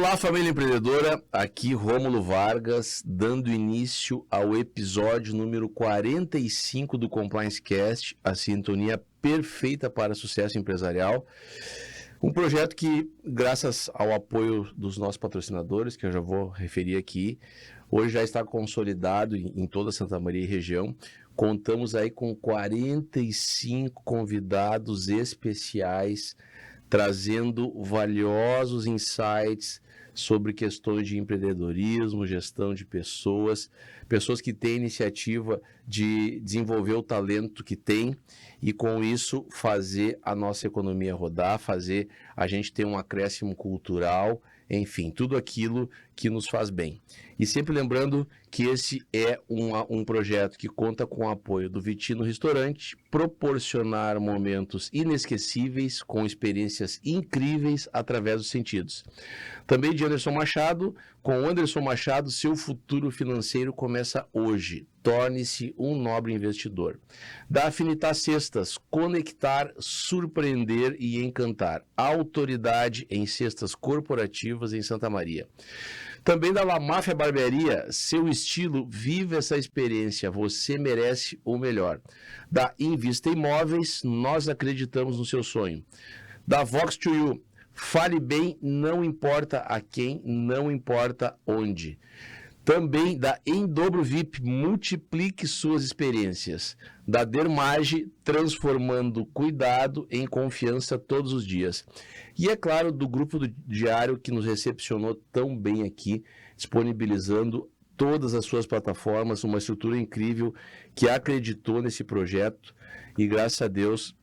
Olá, família empreendedora, aqui Rômulo Vargas, dando início ao episódio número 45 do Compliance Cast, a sintonia perfeita para sucesso empresarial. Um projeto que, graças ao apoio dos nossos patrocinadores, que eu já vou referir aqui, hoje já está consolidado em toda Santa Maria e região. Contamos aí com 45 convidados especiais, trazendo valiosos insights sobre questões de empreendedorismo, gestão de pessoas que têm iniciativa de desenvolver o talento que tem e, com isso, fazer a nossa economia rodar, fazer a gente ter um acréscimo cultural, enfim, tudo aquilo que nos faz bem. E sempre lembrando que esse é um projeto que conta com o apoio do Vitino Restaurante, proporcionar momentos inesquecíveis com experiências incríveis através dos sentidos. Também de Anderson Machado. Com Anderson Machado, seu futuro financeiro começa hoje. Torne-se um nobre investidor. Da Afinitar Cestas, conectar, surpreender e encantar. Autoridade em cestas corporativas em Santa Maria. Também da La Máfia Barbearia, seu estilo, vive essa experiência, você merece o melhor. Da Invista Imóveis, nós acreditamos no seu sonho. Da Vox2U, fale bem, não importa a quem, não importa onde. Também da Endobro VIP, multiplique suas experiências. Da Dermage, transformando cuidado em confiança todos os dias. E é claro, do Grupo do Diário, que nos recepcionou tão bem aqui, disponibilizando todas as suas plataformas, uma estrutura incrível que acreditou nesse projeto e, graças a Deus,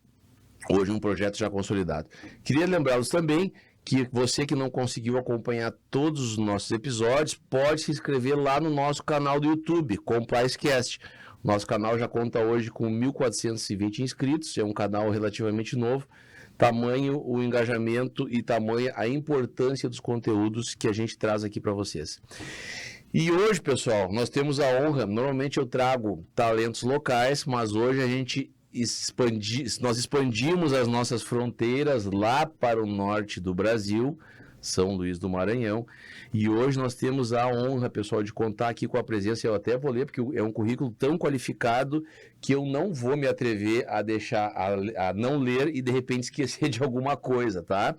hoje um projeto já consolidado. Queria lembrá-los também que você que não conseguiu acompanhar todos os nossos episódios, pode se inscrever lá no nosso canal do YouTube, Compliance Cast. Nosso canal já conta hoje com 1.420 inscritos, é um canal relativamente novo. Tamanho o engajamento e tamanha a importância dos conteúdos que a gente traz aqui para vocês. E hoje, pessoal, nós temos a honra, normalmente eu trago talentos locais, mas hoje a gente nós expandimos as nossas fronteiras lá para o norte do Brasil, São Luís do Maranhão, e hoje nós temos a honra, pessoal, de contar aqui com a presença, eu até vou ler, porque é um currículo tão qualificado que eu não vou me atrever a deixar, a não ler e de repente esquecer de alguma coisa, tá?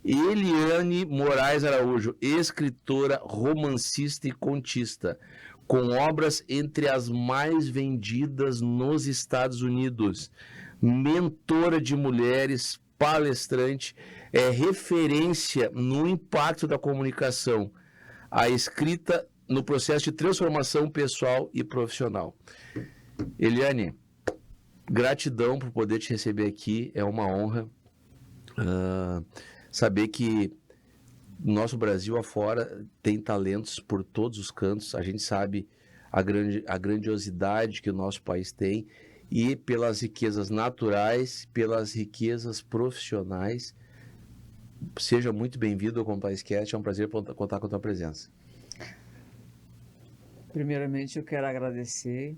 Eliane Moraes Araújo, escritora, romancista e contista, com obras entre as mais vendidas nos Estados Unidos, mentora de mulheres, palestrante, é referência no impacto da comunicação, a escrita no processo de transformação pessoal e profissional. Eliane, gratidão por poder te receber aqui, é uma honra saber que nosso Brasil afora tem talentos por todos os cantos. A gente sabe a grandiosidade que o nosso país tem e pelas riquezas naturais, pelas riquezas profissionais. Seja muito bem-vindo ao Compliance Cast, é um prazer contar com a tua presença. Primeiramente, eu quero agradecer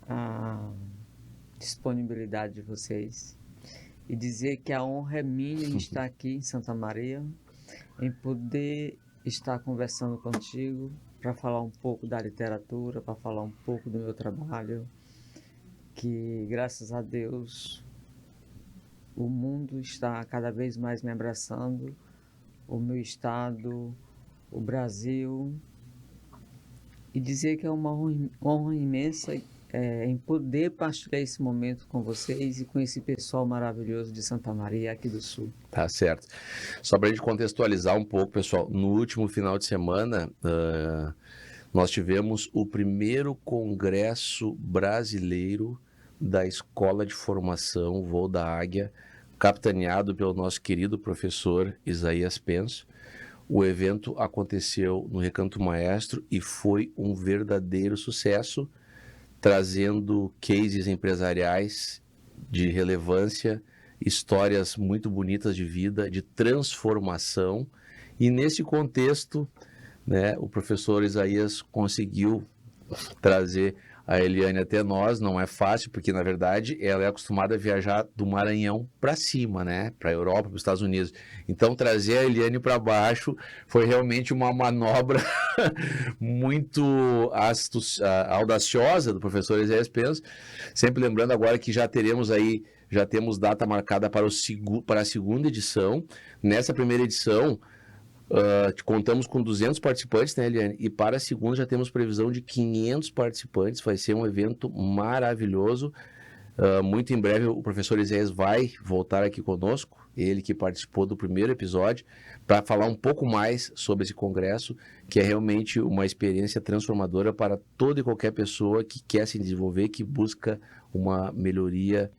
a disponibilidade de vocês e dizer que a honra é minha em estar aqui em Santa Maria, em poder estar conversando contigo para falar um pouco da literatura, para falar um pouco do meu trabalho, que graças a Deus o mundo está cada vez mais me abraçando, o meu estado, o Brasil, e dizer que é uma honra imensa em poder partilhar esse momento com vocês e com esse pessoal maravilhoso de Santa Maria, aqui do Sul. Tá certo. Só para a gente contextualizar um pouco, pessoal, no último final de semana, nós tivemos o primeiro congresso brasileiro da Escola de Formação Voo da Águia, capitaneado pelo nosso querido professor Isaías Penso. O evento aconteceu no Recanto Maestro e foi um verdadeiro sucesso, trazendo cases empresariais de relevância, histórias muito bonitas de vida, de transformação. E nesse contexto, né, o professor Isaías conseguiu trazer a Eliane até nós, não é fácil, porque na verdade ela é acostumada a viajar do Maranhão para cima, né? Para a Europa, para os Estados Unidos. Então trazer a Eliane para baixo foi realmente uma manobra muito audaciosa do professor Eséias Penso. Sempre lembrando agora que já temos data marcada para a segunda edição. Nessa primeira edição, contamos com 200 participantes, né, Eliane? E para a segunda já temos previsão de 500 participantes. Vai ser um evento maravilhoso. Muito em breve o professor Eséias vai voltar aqui conosco, ele que participou do primeiro episódio, para falar um pouco mais sobre esse congresso, que é realmente uma experiência transformadora para toda e qualquer pessoa que quer se desenvolver, que busca uma melhoria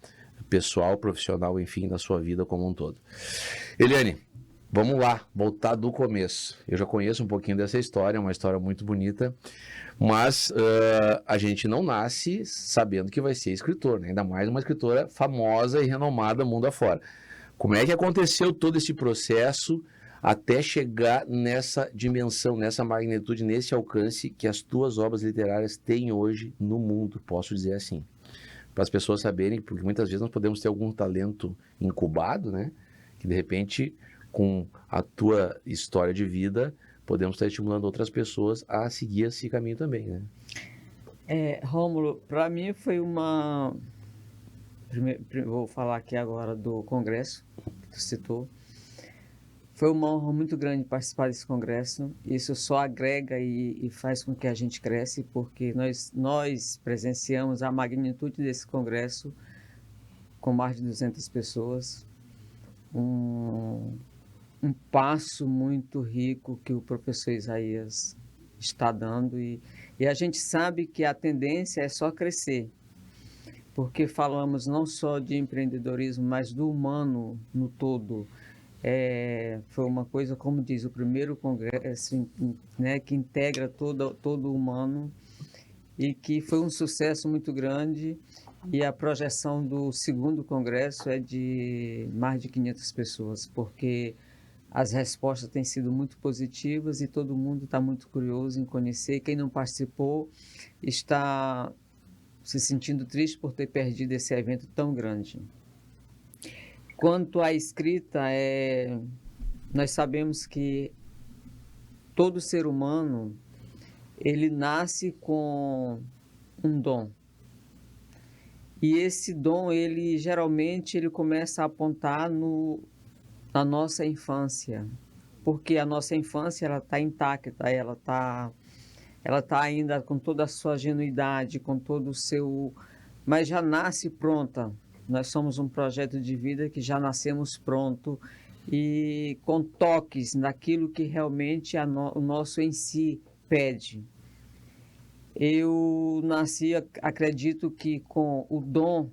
pessoal, profissional, enfim, na sua vida como um todo. Eliane, vamos lá, voltar do começo. Eu já conheço um pouquinho dessa história, é uma história muito bonita, mas a gente não nasce sabendo que vai ser escritor, né? Ainda mais uma escritora famosa e renomada mundo afora. Como é que aconteceu todo esse processo até chegar nessa dimensão, nessa magnitude, nesse alcance que as tuas obras literárias têm hoje no mundo, posso dizer assim? Para as pessoas saberem, porque muitas vezes nós podemos ter algum talento incubado, né? Que de repente, com a tua história de vida, podemos estar estimulando outras pessoas a seguir esse caminho também, né? Rômulo, para mim foi uma... Vou falar aqui agora do congresso que tu citou. Foi uma honra muito grande participar desse congresso. Isso só agrega e faz com que a gente cresce, porque nós presenciamos a magnitude desse congresso com mais de 200 pessoas. Um passo muito rico que o professor Eséias está dando. E a gente sabe que a tendência é só crescer, porque falamos não só de empreendedorismo, mas do humano no todo. Foi uma coisa, como diz, o primeiro congresso, né, que integra todo o humano, e que foi um sucesso muito grande, e a projeção do segundo congresso é de mais de 500 pessoas, porque as respostas têm sido muito positivas e todo mundo está muito curioso em conhecer. Quem não participou está se sentindo triste por ter perdido esse evento tão grande. Quanto à escrita, nós sabemos que todo ser humano, ele nasce com um dom. E esse dom, geralmente, ele começa a apontar na nossa infância. Porque a nossa infância, ela está intacta, ela tá ainda com toda a sua genuidade, com todo o seu... Mas já nasce pronta. Nós somos um projeto de vida que já nascemos pronto e com toques naquilo que realmente o nosso em si pede. Eu nasci, acredito que com o dom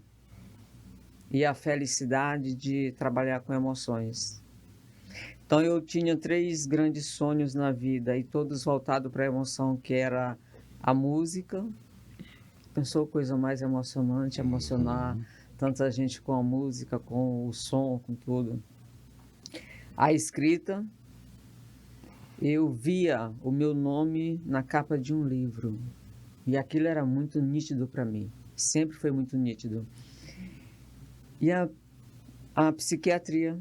e a felicidade de trabalhar com emoções. Então eu tinha 3 grandes sonhos na vida, e todos voltados para a emoção, que era a música. Pensou coisa mais emocionante, emocionar tanta gente com a música, com o som, com tudo. A escrita, eu via o meu nome na capa de um livro, e aquilo era muito nítido para mim, sempre foi muito nítido. E a psiquiatria,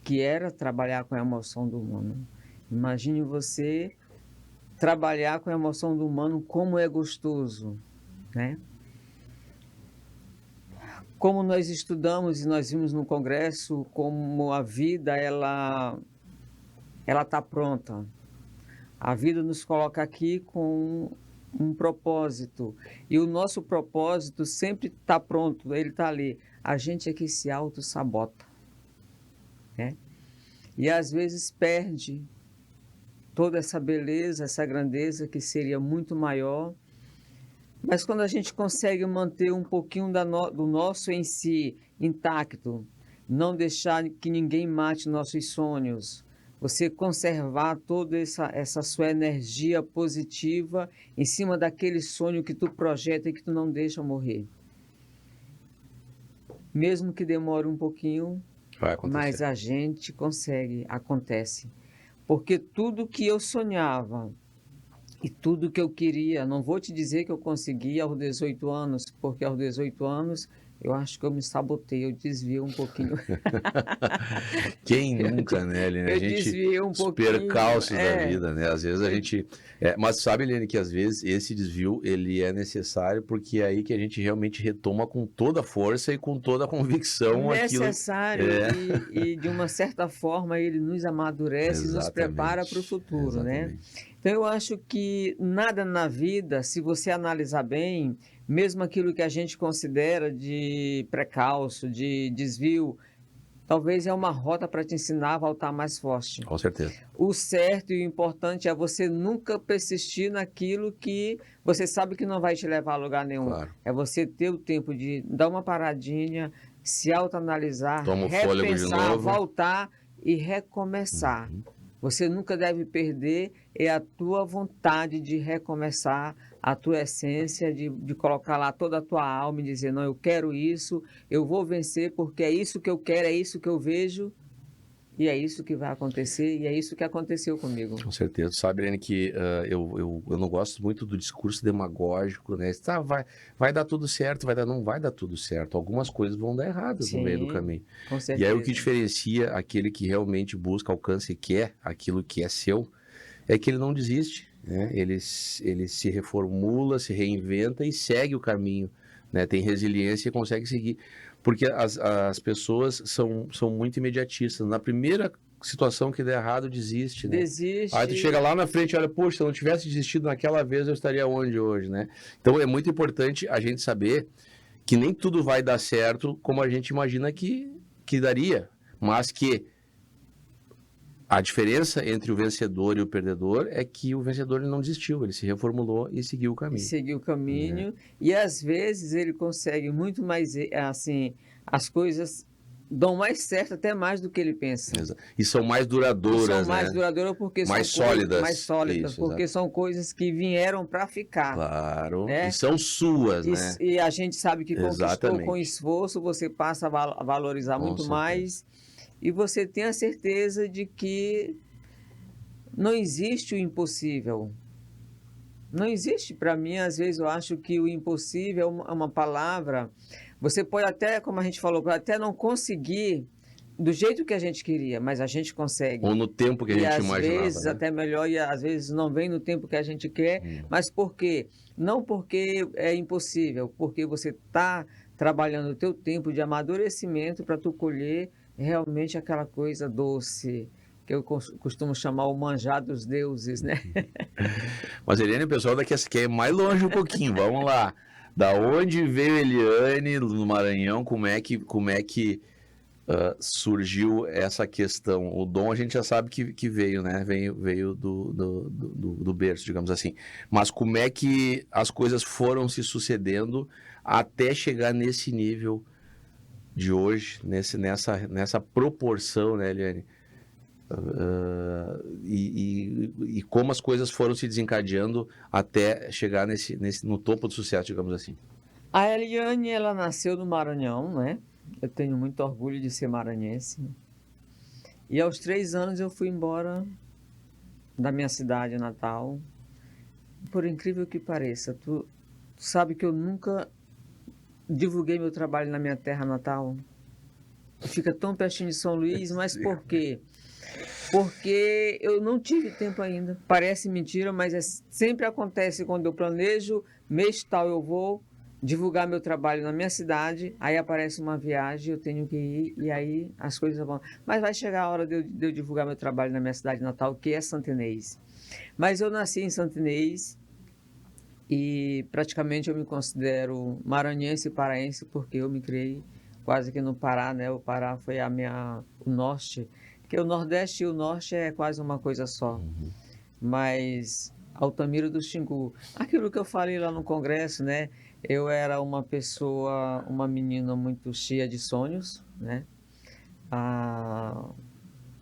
que era trabalhar com a emoção do humano. Imagine você trabalhar com a emoção do humano, como é gostoso, né? Como nós estudamos e nós vimos no congresso, como a vida, ela está pronta. A vida nos coloca aqui com um propósito, e o nosso propósito sempre está pronto, ele está ali. A gente é que se auto-sabota, né? E às vezes perde toda essa beleza, essa grandeza que seria muito maior. Mas quando a gente consegue manter um pouquinho do nosso em si intacto, não deixar que ninguém mate nossos sonhos, você conservar toda essa sua energia positiva em cima daquele sonho que tu projeta e que tu não deixa morrer. Mesmo que demore um pouquinho, Vai acontecer. mas a gente consegue, acontece. Porque tudo que eu sonhava, E tudo que eu queria, não vou te dizer que eu consegui aos 18 anos, porque aos 18 anos eu acho que eu me sabotei, eu desviei um pouquinho. Quem Eu, nunca, né, Aline? A eu gente, desviei um os pouquinho, percalços da vida, né? Às vezes a eu gente. Mas sabe, Aline, que às vezes esse desvio ele é necessário porque é aí que a gente realmente retoma com toda a força e com toda a convicção aquilo. necessário É, e de uma certa forma ele nos amadurece e nos prepara para o exatamente. futuro, né? Exatamente. Então eu acho que nada na vida, se você analisar bem, mesmo aquilo que a gente considera de precalço, de desvio, talvez é uma rota para te ensinar a voltar mais forte. Com certeza. O certo e o importante é você nunca persistir naquilo que você sabe que não vai te levar a lugar nenhum. Claro. É você ter o tempo de dar uma paradinha, se autoanalisar, Toma o fôlego de repensar, novo. voltar e recomeçar. Uhum. Você nunca deve perder a tua vontade de recomeçar, a tua essência, de colocar lá toda a tua alma e dizer, não, eu quero isso, eu vou vencer porque é isso que eu quero, é isso que eu vejo. E é isso que vai acontecer, e é isso que aconteceu comigo. Com certeza. Sabe, Irene, que eu não gosto muito do discurso demagógico, né? Tá, vai dar tudo certo, não vai dar tudo certo. Algumas coisas vão dar erradas no meio do Sim, caminho. com E aí o que certeza. diferencia aquele que realmente busca, alcança e quer aquilo que é seu, é que ele não desiste, né? Ele se reformula, se reinventa e segue o caminho, né? Tem resiliência e consegue seguir. Porque as pessoas são muito imediatistas. Na primeira situação que der errado, desiste, né? Aí tu chega Desiste. lá na frente e olha, poxa, se eu não tivesse desistido naquela vez, eu estaria onde hoje, né? Então é muito importante a gente saber que nem tudo vai dar certo como a gente imagina que daria, mas que a diferença entre o vencedor e o perdedor é que o vencedor ele não desistiu, ele se reformulou e seguiu o E caminho, seguir o né? caminho, e às vezes ele consegue muito mais, assim, as coisas dão mais certo, até mais do que ele pensa. E são mais E são duradouras, mais né? duradouras porque Mais são coisas mais sólidas. sólidas, Isso, exato. porque são coisas que vieram para ficar, Claro. E né? são suas, né? E a gente sabe que conquistou com Exatamente. esforço, você passa a valorizar Com muito certeza. mais, e você tem a certeza de que não existe o impossível. Não existe para mim, às vezes eu acho que o impossível é uma palavra. Você pode até, como a gente falou, pode até não conseguir do jeito que a gente queria, mas a gente consegue. Ou no tempo que a E gente às imaginava, vezes né? até melhor, e às vezes não vem no tempo que a gente quer, mas por quê? Não porque é impossível, porque você está trabalhando o teu tempo de amadurecimento para tu colher realmente aquela coisa doce, que eu costumo chamar o manjar dos deuses, né? Mas Eliane, o pessoal daqui quer ir mais longe um pouquinho. Vamos lá. Da onde veio Eliane no Maranhão? Como é que surgiu essa questão? O dom a gente já sabe que veio, né? Veio do berço, digamos assim. Mas como é que as coisas foram se sucedendo até chegar nesse nível de hoje, nessa proporção, né, Eliane? E como as coisas foram se desencadeando até chegar no topo do sucesso, digamos assim. A Eliane, ela nasceu no Maranhão, né? Eu tenho muito orgulho de ser maranhense. E aos 3 anos eu fui embora da minha cidade natal. Por incrível que pareça, tu sabe que eu nunca divulguei meu trabalho na minha terra natal. Fica tão pertinho de São Luís, mas por quê? Porque eu não tive tempo ainda. Parece mentira, mas sempre acontece quando eu planejo, mês tal eu vou divulgar meu trabalho na minha cidade, aí aparece uma viagem, eu tenho que ir, e aí as coisas vão. Mas vai chegar a hora de eu divulgar meu trabalho na minha cidade natal, que é Santo Inês. Mas eu nasci em Santo Inês e praticamente eu me considero maranhense e paraense, porque eu me criei quase que no Pará, né? O Pará foi o norte, porque o Nordeste e o Norte é quase uma coisa só. Mas Altamira do Xingu, aquilo que eu falei lá no congresso, né? Eu era uma pessoa, uma menina muito cheia de sonhos, né?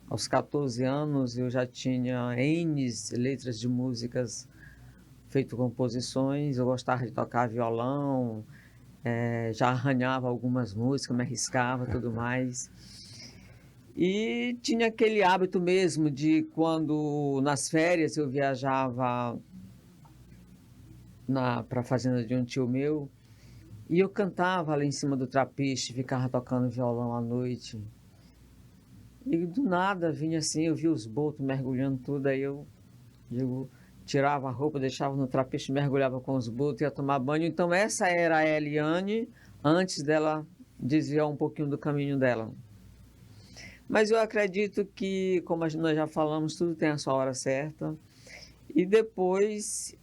Aos 14 anos eu já tinha N letras de músicas, feito composições, eu gostava de tocar violão, já arranhava algumas músicas, me arriscava, tudo mais. E tinha aquele hábito mesmo de quando nas férias eu viajava para a fazenda de um tio meu, e eu cantava ali em cima do trapiche, ficava tocando violão à noite. E do nada vinha assim, eu vi os botos mergulhando tudo, aí eu tirava a roupa, deixava no trapiche, mergulhava com os botos, ia tomar banho. Então essa era a Eliane antes dela desviar um pouquinho do caminho dela. Mas eu acredito que, como nós já falamos, tudo tem a sua hora certa. E depois,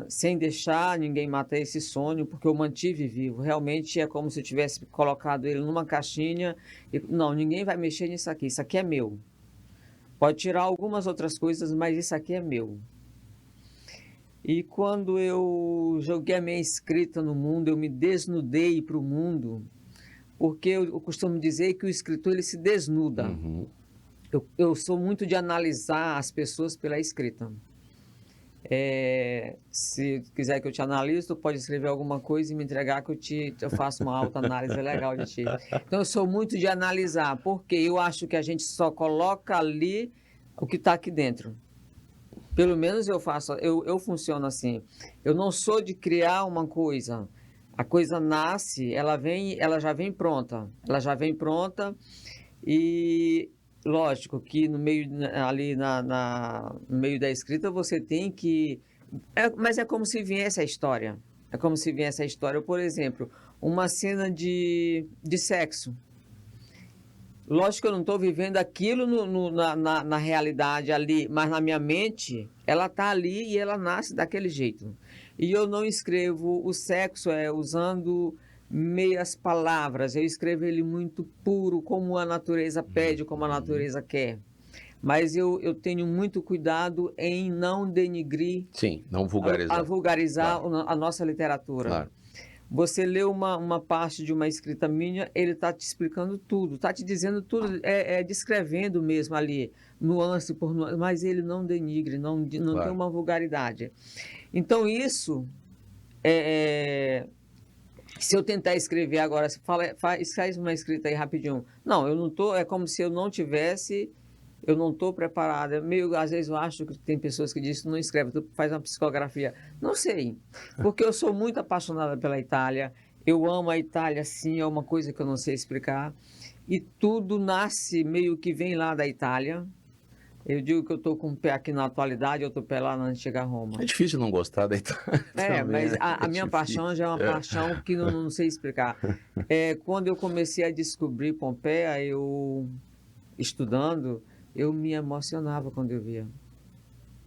sem deixar ninguém matar esse sonho, porque eu mantive vivo. Realmente é como se eu tivesse colocado ele numa caixinha e não, ninguém vai mexer nisso aqui. Isso aqui é meu. Pode tirar algumas outras coisas, mas isso aqui é meu. E quando eu joguei a minha escrita no mundo, eu me desnudei para o mundo, porque eu costumo dizer que o escritor ele se desnuda. Uhum. Eu sou muito de analisar as pessoas pela escrita. Se quiser que eu te analise, tu pode escrever alguma coisa e me entregar que eu faço uma autoanálise legal de ti. Então, eu sou muito de analisar, porque eu acho que a gente só coloca ali o que está aqui dentro. Pelo menos eu funciono assim. Eu não sou de criar uma coisa. A coisa nasce, ela já vem pronta. Ela já vem pronta e lógico que no meio ali no meio da escrita você tem que mas é como se viesse a história. É como se viesse a história, por exemplo, uma cena de sexo. Lógico que eu não estou vivendo aquilo na realidade ali, mas na minha mente ela está ali e ela nasce daquele jeito. E eu não escrevo o sexo usando meias palavras, eu escrevo ele muito puro, como a natureza pede, como a natureza quer. Mas eu tenho muito cuidado em não denigrir, Sim, não vulgarizar. vulgarizar Claro. a nossa literatura. Claro. Você lê uma parte de uma escrita minha, ele está te explicando tudo, está te dizendo tudo, descrevendo mesmo ali, nuance por nuance, mas ele não denigre, não Claro. tem uma vulgaridade. Então, isso, se eu tentar escrever agora, faz uma escrita aí rapidinho. Não, eu não estou, é como se eu não tivesse, eu não estou preparada. Às vezes eu acho que tem pessoas que dizem que não escreve, tu faz uma psicografia. Não sei, porque eu sou muito apaixonada pela Itália, eu amo a Itália, sim, é uma coisa que eu não sei explicar. E tudo nasce, meio que vem lá da Itália. Eu digo que eu estou com um pé aqui na atualidade, outro pé lá na antiga Roma. É difícil não gostar da Itália. Mas a minha paixão já é uma paixão que não sei explicar. Quando eu comecei a descobrir Pompeia, estudando, eu me emocionava quando eu via.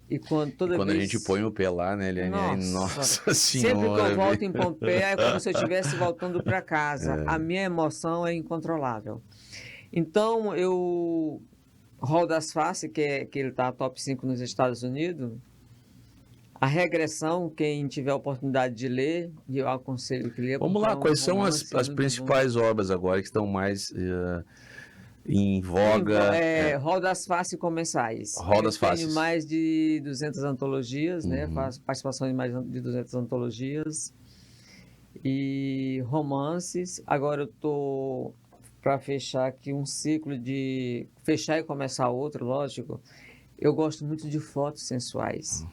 E quando a gente põe o pé lá, né, Eliane? Nossa Senhora. Sempre que eu volto em Pompeia, é como se eu estivesse voltando para casa. A minha emoção é incontrolável. Então, Hall das Faces, que ele está top 5 nos Estados Unidos, A Regressão, quem tiver a oportunidade de ler, e eu aconselho que leia. Vamos lá, quais são as principais obras agora que estão mais em voga? Hall das Faces Comensais. Hall das Faces. Tenho mais de 200 antologias, né? Faço participação em mais de 200 antologias. E romances. Agora eu estou para fechar aqui um ciclo de... Fechar e começar outro, lógico. Eu gosto muito de fotos sensuais.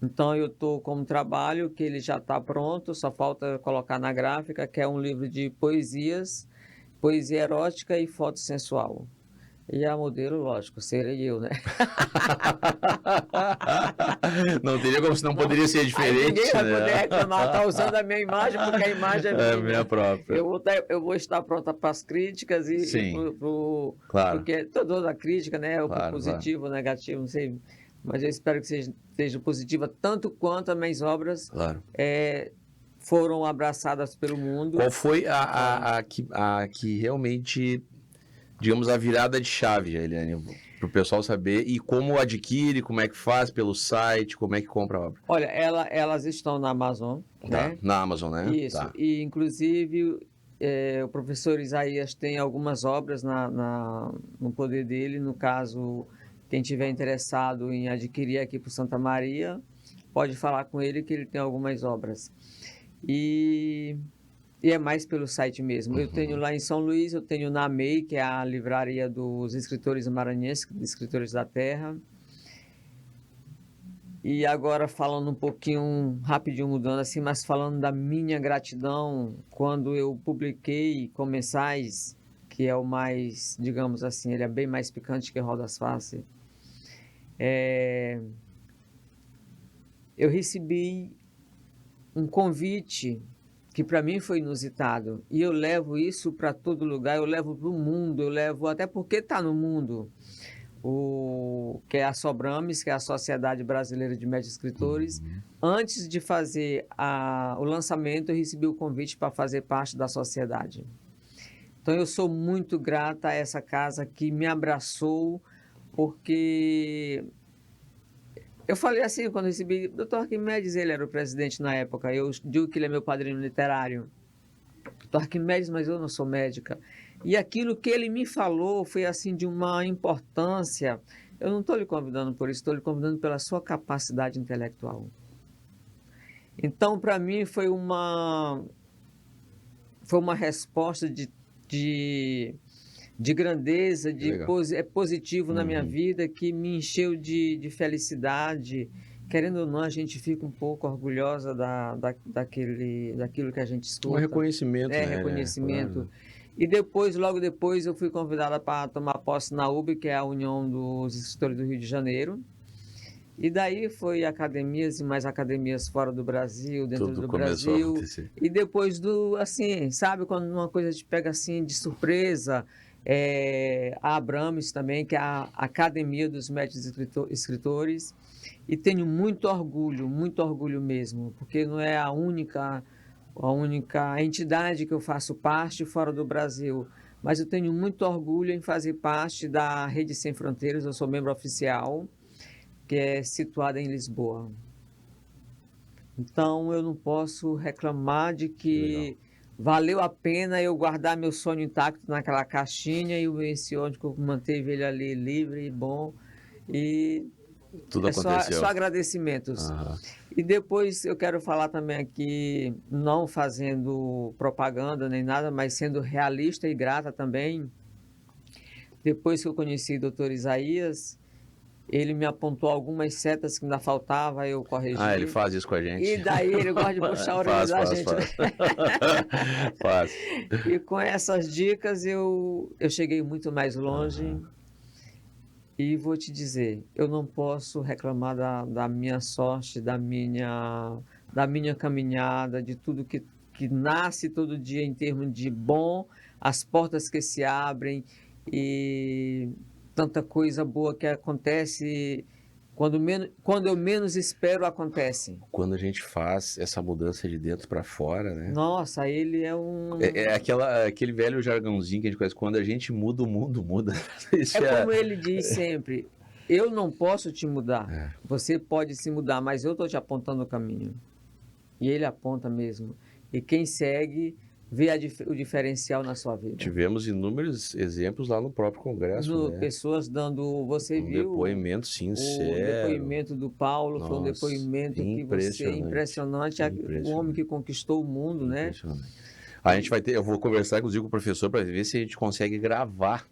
Então, eu estou com um trabalho que ele já está pronto, só falta colocar na gráfica, que é um livro de poesias, poesia erótica e foto sensual. E a modelo, lógico, serei eu, né? Não teria como, não poderia ser diferente. Ninguém vai poder reclamar, tá usando a minha imagem, porque a imagem é minha própria. Eu vou estar pronta para as críticas e claro. Porque toda a crítica, né? Claro, positivo, negativo, não sei. Mas eu espero que seja positiva tanto quanto as minhas obras foram abraçadas pelo mundo. Qual foi a que realmente, digamos, a virada de chave, Eliane, para o pessoal saber, e como adquire, como é que faz, pelo site, como é que compra a obra? Olha, elas estão na Amazon, né? Na Amazon, né? Isso, e inclusive o professor Isaías tem algumas obras no poder dele, no caso... Quem tiver interessado em adquirir aqui para Santa Maria, pode falar com ele que ele tem algumas obras. E é mais pelo site mesmo. Eu tenho lá em São Luís, eu tenho na MEI, que é a livraria dos escritores maranhenses, dos escritores da terra. E agora falando um pouquinho, rapidinho mudando assim, mas falando da minha gratidão, quando eu publiquei Comensais, que é o mais, digamos assim, ele é bem mais picante que Roda das Faces, eu recebi um convite que para mim foi inusitado. E eu levo isso para todo lugar, eu levo para o mundo, eu levo até porque está no mundo. Que é a Sobrames, que é a Sociedade Brasileira de Médios Escritores. Antes de fazer o lançamento, eu recebi o convite para fazer parte da sociedade. Então, eu sou muito grata a essa casa que me abraçou, porque eu falei assim, quando eu recebi, Dr. Arquimedes, ele era o presidente na época, eu digo que ele é meu padrinho literário. Dr. Arquimedes, mas eu não sou médica. E aquilo que ele me falou foi assim de uma importância. Eu não estou lhe convidando por isso, estou lhe convidando pela sua capacidade intelectual. Então, para mim, foi uma resposta de grandeza, é positivo na minha vida, que me encheu de felicidade. Querendo ou não, a gente fica um pouco orgulhosa daquilo que a gente escuta. Um reconhecimento, né? Reconhecimento. Claro. E depois, logo depois, eu fui convidada para tomar posse na UB, que é a União dos Escritores do Rio de Janeiro. E daí foi academias e mais academias fora do Brasil, dentro Tudo do começou Brasil. a acontecer. E depois assim, sabe, quando uma coisa te pega assim de surpresa, a Abrames também, que é a Academia dos Médicos Escritores. E tenho muito orgulho mesmo, porque não é a única entidade que eu faço parte fora do Brasil, mas eu tenho muito orgulho em fazer parte da Rede Sem Fronteiras. Eu sou membro oficial, que é situada em Lisboa. Então, eu não posso reclamar de que valeu a pena eu guardar meu sonho intacto naquela caixinha e o Menciônico manteve ele ali livre e bom. E tudo aconteceu. Só agradecimentos. E depois eu quero falar também aqui, não fazendo propaganda nem nada, mas sendo realista e grata também. Depois que eu conheci o Dr. Isaías, ele me apontou algumas setas que ainda faltava, eu corrigi. Ele faz isso com a gente. E daí ele gosta de puxar a orelha da gente. Faz. E com essas dicas eu cheguei muito mais longe. E vou te dizer, eu não posso reclamar da minha sorte, da minha caminhada, de tudo que nasce todo dia em termos de bom, as portas que se abrem e tanta coisa boa que acontece quando eu menos espero, acontece. Quando a gente faz essa mudança de dentro para fora, né? Nossa, ele é um... aquele velho jargãozinho que a gente conhece, quando a gente muda, o mundo muda. Como ele diz sempre, eu não posso te mudar, você pode se mudar, mas eu estou te apontando o caminho. E ele aponta mesmo. E quem segue vê o diferencial na sua vida. Tivemos inúmeros exemplos lá no próprio Congresso. Né? Pessoas dando, você viu? Depoimento sincero. O depoimento do Paulo. Nossa, foi um depoimento impressionante. O homem que conquistou o mundo, né? A gente vai ter, eu vou conversar inclusive com o professor para ver se a gente consegue gravar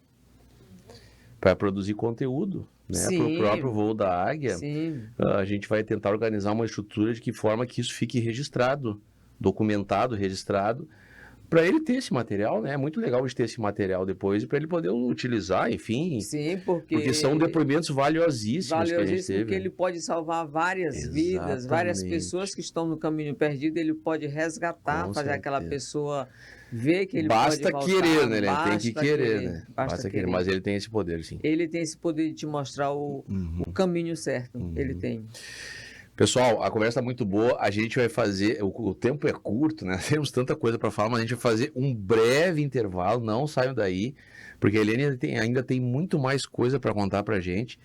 para produzir conteúdo, né? Para o próprio voo da Águia. Sim. A gente vai tentar organizar uma estrutura de que forma que isso fique registrado, documentado, registrado, para ele ter esse material, né? É muito legal de ter esse material depois e para ele poder utilizar, enfim. Sim, porque são depoimentos valiosíssimos que a gente teve. Porque ele pode salvar várias vidas, várias pessoas que estão no caminho perdido, ele pode resgatar, fazer aquela pessoa ver que ele pode voltar. Basta querer, né? Ele tem que querer, né? Basta querer, mas ele tem esse poder, sim. Ele tem esse poder de te mostrar o caminho certo, ele tem. Pessoal, a conversa é muito boa, a gente vai fazer, o tempo é curto, né? Temos tanta coisa para falar, mas a gente vai fazer um breve intervalo, não saiam daí, porque a Helene ainda tem muito mais coisa para contar para a gente.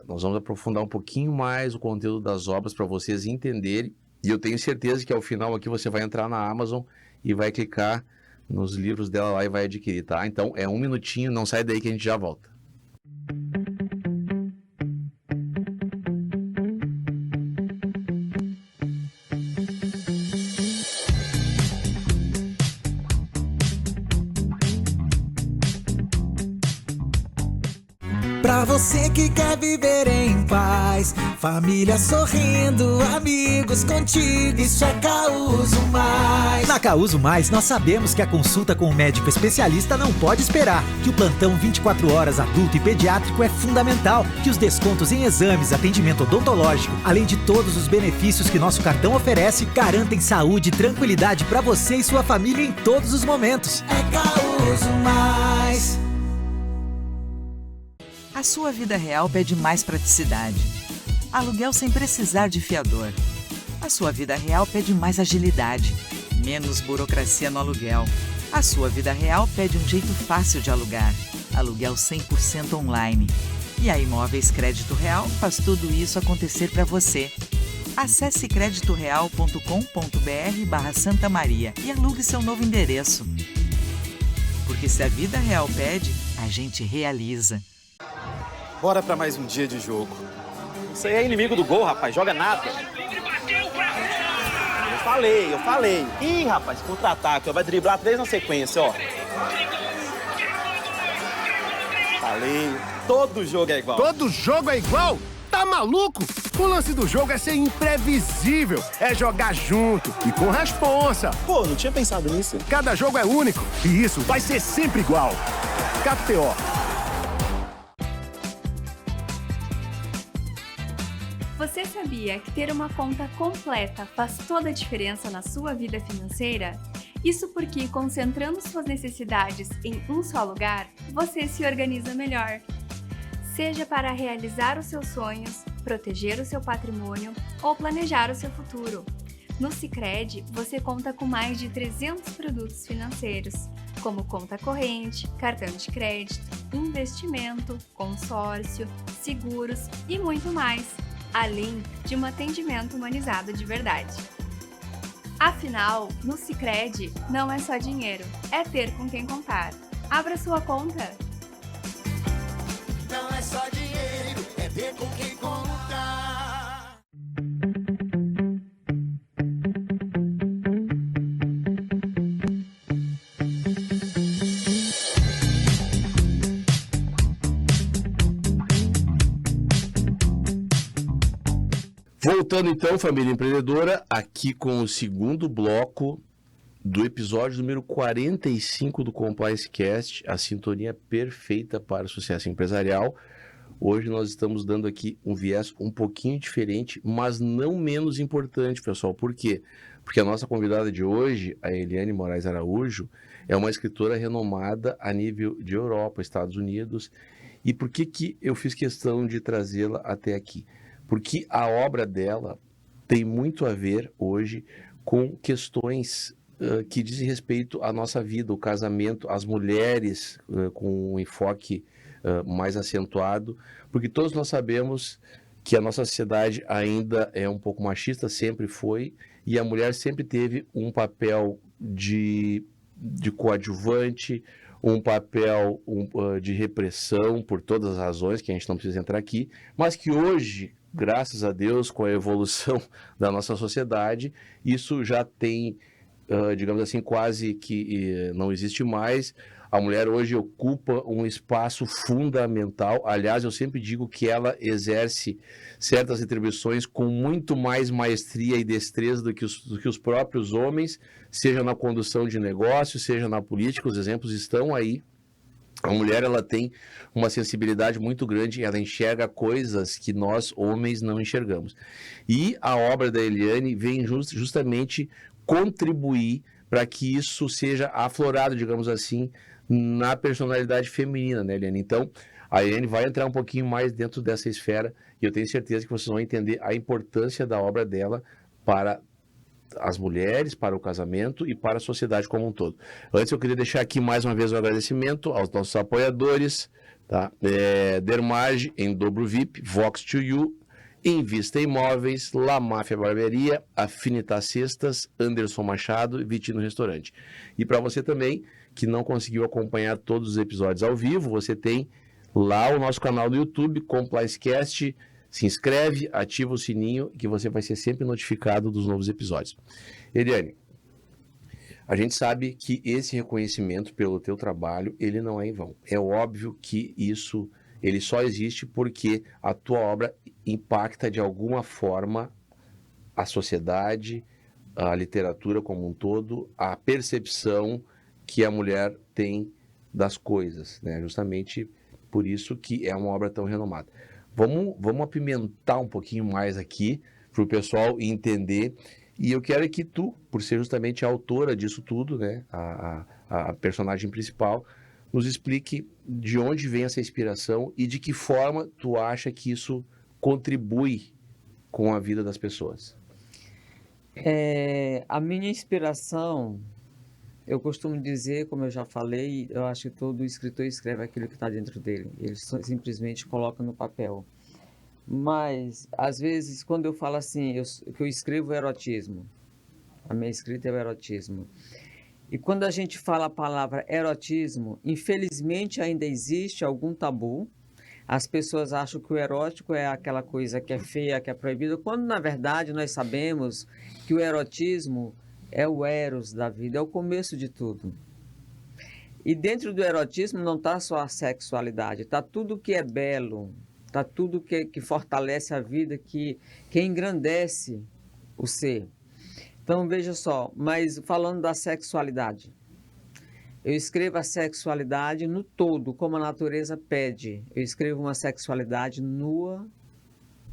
Nós vamos aprofundar um pouquinho mais o conteúdo das obras para vocês entenderem, e eu tenho certeza que ao final aqui você vai entrar na Amazon e vai clicar nos livros dela lá e vai adquirir, tá? Então é um minutinho, não sai daí que a gente já volta. Pra você que quer viver em paz. Família sorrindo, amigos contigo, isso é Causo Mais. Na Causo Mais, nós sabemos que a consulta com um médico especialista não pode esperar, que o plantão 24 horas adulto e pediátrico é fundamental, que os descontos em exames, atendimento odontológico, além de todos os benefícios que nosso cartão oferece, garantem saúde e tranquilidade para você e sua família em todos os momentos. É Causo Mais. A sua vida real pede mais praticidade. Aluguel sem precisar de fiador. A sua vida real pede mais agilidade. Menos burocracia no aluguel. A sua vida real pede um jeito fácil de alugar. Aluguel 100% online. E a Imóveis Crédito Real faz tudo isso acontecer para você. Acesse creditoreal.com.br/Santa Maria e alugue seu novo endereço. Porque se a vida real pede, a gente realiza. Bora pra mais um dia de jogo. Isso aí é inimigo do gol, rapaz. Joga nada. Eu falei. Ih, rapaz, contra-ataque. Vai driblar 3 na sequência, ó. Falei. Todo jogo é igual. Todo jogo é igual? Tá maluco? O lance do jogo é ser imprevisível. É jogar junto e com responsa. Pô, não tinha pensado nisso. Cada jogo é único e isso vai ser sempre igual. KTO. Você sabia que ter uma conta completa faz toda a diferença na sua vida financeira? Isso porque, concentrando suas necessidades em um só lugar, você se organiza melhor. Seja para realizar os seus sonhos, proteger o seu patrimônio ou planejar o seu futuro. No Sicredi, você conta com mais de 300 produtos financeiros, como conta corrente, cartão de crédito, investimento, consórcio, seguros e muito mais, além de um atendimento humanizado de verdade. Afinal, no Sicredi, não é só dinheiro, é ter com quem contar. Abra sua conta! Não é só dinheiro, é ter com quem contar. Voltando então, família empreendedora, aqui com o segundo bloco do episódio número 45 do Compliance Cast, a sintonia perfeita para o sucesso empresarial. Hoje nós estamos dando aqui um viés um pouquinho diferente, mas não menos importante, pessoal. Por quê? Porque a nossa convidada de hoje, a Eliane Moraes Araújo, é uma escritora renomada a nível de Europa, Estados Unidos. E por que eu fiz questão de trazê-la até aqui? Porque a obra dela tem muito a ver hoje com questões que dizem respeito à nossa vida, o casamento, as mulheres com um enfoque mais acentuado, porque todos nós sabemos que a nossa sociedade ainda é um pouco machista, sempre foi, e a mulher sempre teve um papel de coadjuvante, um papel de repressão, por todas as razões, que a gente não precisa entrar aqui, mas que hoje, graças a Deus, com a evolução da nossa sociedade, isso já tem, digamos assim, quase que não existe mais. A mulher hoje ocupa um espaço fundamental. Aliás, eu sempre digo que ela exerce certas atribuições com muito mais maestria e destreza do que os próprios homens, seja na condução de negócios, seja na política. Os exemplos estão aí. A mulher, ela tem uma sensibilidade muito grande, ela enxerga coisas que nós, homens, não enxergamos. E a obra da Eliane vem justamente contribuir para que isso seja aflorado, digamos assim, na personalidade feminina, né, Eliane? Então, a Eliane vai entrar um pouquinho mais dentro dessa esfera e eu tenho certeza que vocês vão entender a importância da obra dela para as mulheres, para o casamento e para a sociedade como um todo. Antes, eu queria deixar aqui mais uma vez o agradecimento aos nossos apoiadores, tá? Dermage, em dobro VIP, Vox2U, Invista Imóveis, La Máfia Barbearia, Afinitas Cestas, Anderson Machado e Vitino Restaurante. E para você também, que não conseguiu acompanhar todos os episódios ao vivo, você tem lá o nosso canal do YouTube, Compliance Cast. Se inscreve, ativa o sininho, que você vai ser sempre notificado dos novos episódios. Eliane, a gente sabe que esse reconhecimento pelo teu trabalho, ele não é em vão. É óbvio que isso Ele só existe porque a tua obra impacta de alguma forma a sociedade, a literatura como um todo, a percepção que a mulher tem das coisas, né? Justamente por isso que é uma obra tão renomada. Vamos apimentar um pouquinho mais aqui para o pessoal entender. E eu quero que tu, por ser justamente a autora disso tudo, né? A personagem principal, nos explique de onde vem essa inspiração e de que forma tu acha que isso contribui com a vida das pessoas. A minha inspiração, eu costumo dizer, como eu já falei, eu acho que todo escritor escreve aquilo que está dentro dele. Ele simplesmente coloca no papel. Mas, às vezes, quando eu falo assim, que eu escrevo erotismo, a minha escrita é o erotismo. E quando a gente fala a palavra erotismo, infelizmente ainda existe algum tabu. As pessoas acham que o erótico é aquela coisa que é feia, que é proibida, quando na verdade nós sabemos que o erotismo é o eros da vida, é o começo de tudo. E dentro do erotismo não está só a sexualidade, está tudo que é belo, está tudo que fortalece a vida, que engrandece o ser. Então veja só, mas falando da sexualidade, eu escrevo a sexualidade no todo, como a natureza pede. Eu escrevo uma sexualidade nua,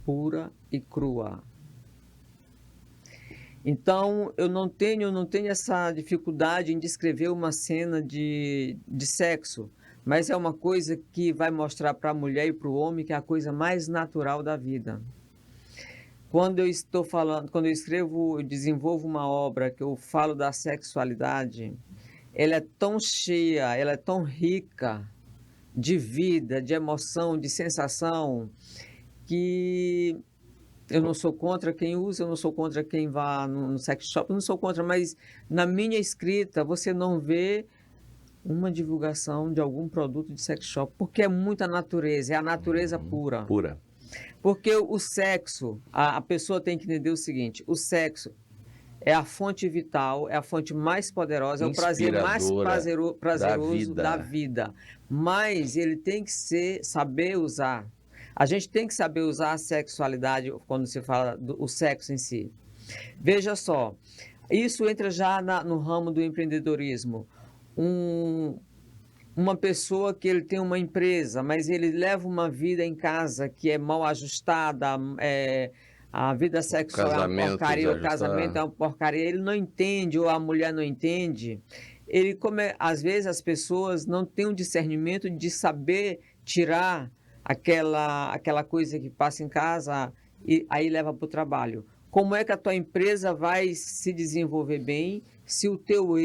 pura e crua. Então, eu não tenho essa dificuldade em descrever uma cena de sexo, mas é uma coisa que vai mostrar para a mulher e para o homem que é a coisa mais natural da vida. Quando eu escrevo, eu desenvolvo uma obra que eu falo da sexualidade, ela é tão cheia, ela é tão rica de vida, de emoção, de sensação, que eu não sou contra quem usa, eu não sou contra quem vá no sex shop, eu não sou contra, mas na minha escrita você não vê uma divulgação de algum produto de sex shop, porque é muita natureza, é a natureza pura. Pura. Porque o sexo, a pessoa tem que entender o seguinte, o sexo é a fonte vital, é a fonte mais poderosa, é o prazer mais prazeroso da vida. Mas ele tem que saber usar. A gente tem que saber usar a sexualidade quando se fala do sexo em si. Veja só, isso entra já no ramo do empreendedorismo. Uma pessoa que ele tem uma empresa, mas ele leva uma vida em casa que é mal ajustada, a vida sexual é uma porcaria, o casamento é uma porcaria, ele não entende, ou a mulher não entende. Às vezes as pessoas não têm um discernimento de saber tirar aquela coisa que passa em casa e aí leva para o trabalho. Como é que a tua empresa vai se desenvolver bem se o teu